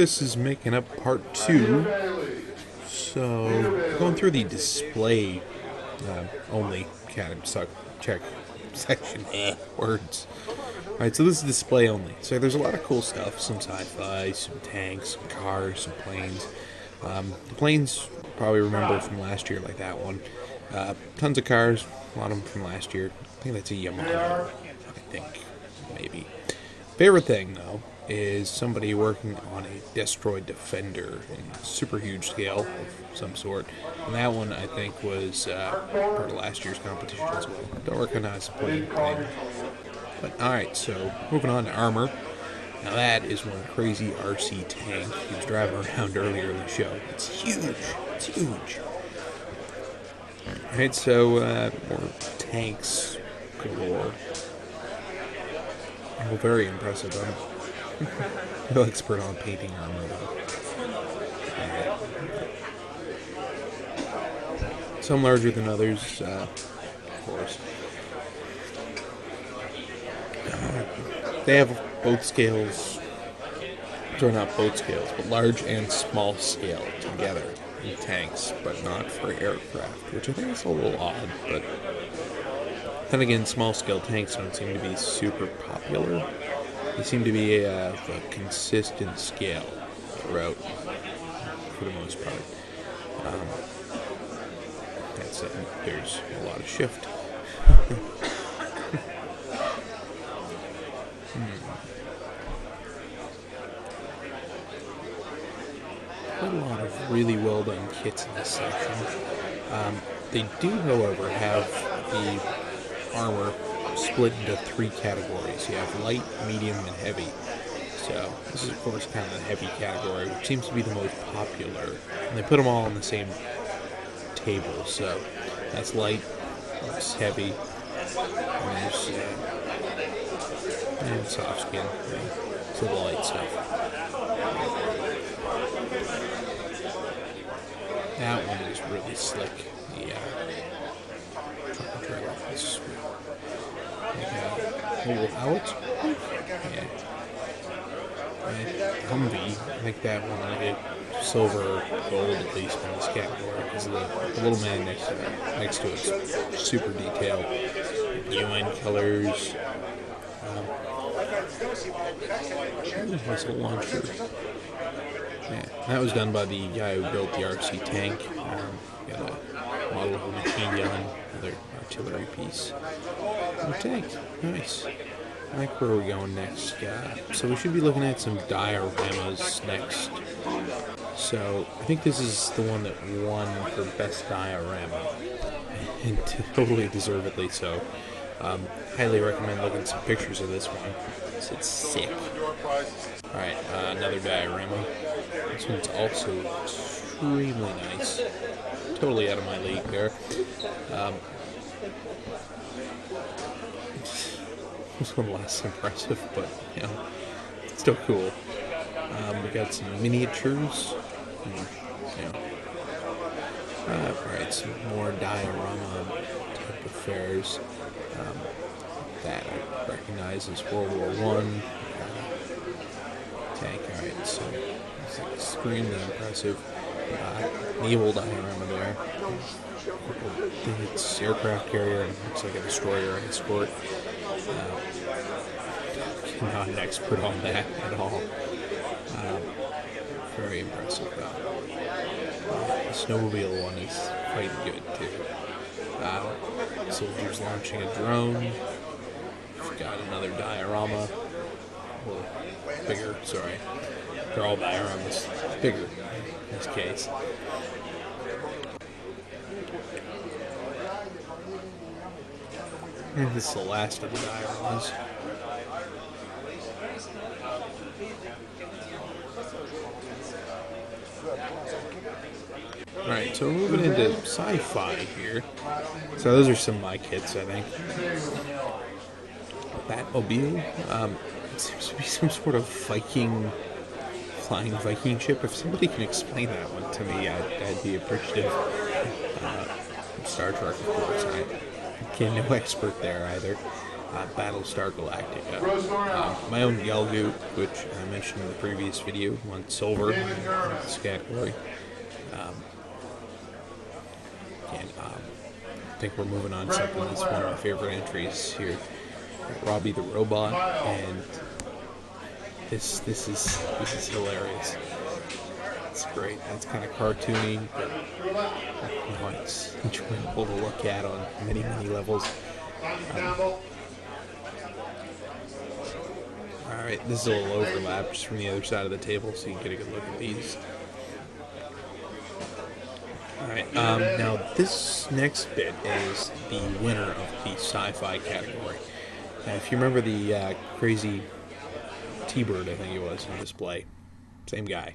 this is making up part 2. So, going through the display only check section. Words. Alright, so this is display only. So there's a lot of cool stuff. Some sci-fi, some tanks, some cars, some planes. The planes, you probably remember from last year, like that one. Tons of cars, a lot of them from last year. I think that's a Yamaha, I think, maybe. Favorite thing, though, is somebody working on a destroyed Defender in super huge scale of some sort. And that one, I think, was part of last year's competition as well. Don't recognize the plane thing. But, alright, so moving on to Armour. Now that is one crazy RC tank he was driving around earlier in the show. It's huge. It's huge. Alright, so more tanks galore. Oh, very impressive. I'm no expert on painting armor, though. Some larger than others, of course. They have both scales, or not both scales, but large and small scale together in tanks, but not for aircraft, which I think is a little odd, but then again, small scale tanks don't seem to be super popular. They seem to be a consistent scale throughout, for the most part. That said, there's a lot of shift. Quite a lot of really well done kits in this section. They do, however, have the armor split into 3 categories. You have light, medium, and heavy. So this is, of course, kind of the heavy category, which seems to be the most popular. And they put them all on the same table. So that's light, that's heavy, and there's and soft skin. So the light stuff. That one is really slick. The truck trailer is sweet. How it's? Yeah. Humvee, I think that one I did silver or gold at least in this category because the little man next to it's super detailed. UN colors. Missile launcher. Yeah, that was done by the guy who built the RC tank. Got a model of a machine gun, another artillery piece. And a tank, nice. I like where we're going next. So we should be looking at some dioramas next. So I think this is the one that won for best diorama, and totally deservedly so. Highly recommend looking at some pictures of this one. It's sick. Alright, another diorama. This one's also extremely nice. Totally out of my league there. This one less impressive, but, you know, still cool. We got some miniatures. Alright, some more diorama type affairs. That I recognize as World War I. Tank, alright, so it's extremely impressive. Naval diorama there. It's aircraft carrier and looks like a destroyer and escort. Not an expert on that at all. Very impressive though. The snowmobile one is quite good too. Soldiers launching a drone. We've got another diorama. Well, bigger, sorry. They're all dioramas. Bigger in this case. And this is the last of the dioramas. Alright, so we're moving into Sci-Fi here. So those are some of my kits, I think. Batmobile. It seems to be some sort of flying Viking ship. If somebody can explain that one to me, I'd be appreciative. Star Trek, of course. Again, no expert there either. Battlestar Galactica. My own Yalgoot, which I mentioned in the previous video, won silver in this category. I think we're moving on to something that's one of my favorite entries here. Robbie the Robot, and this is hilarious. It's great. It's kind of cartoony, but it's enjoyable to look at on many levels. Alright, this is a little overlap just from the other side of the table, so you can get a good look at these. Alright, now this next bit is the winner of the Sci-Fi category. If you remember the crazy T-Bird, I think it was, on display, same guy.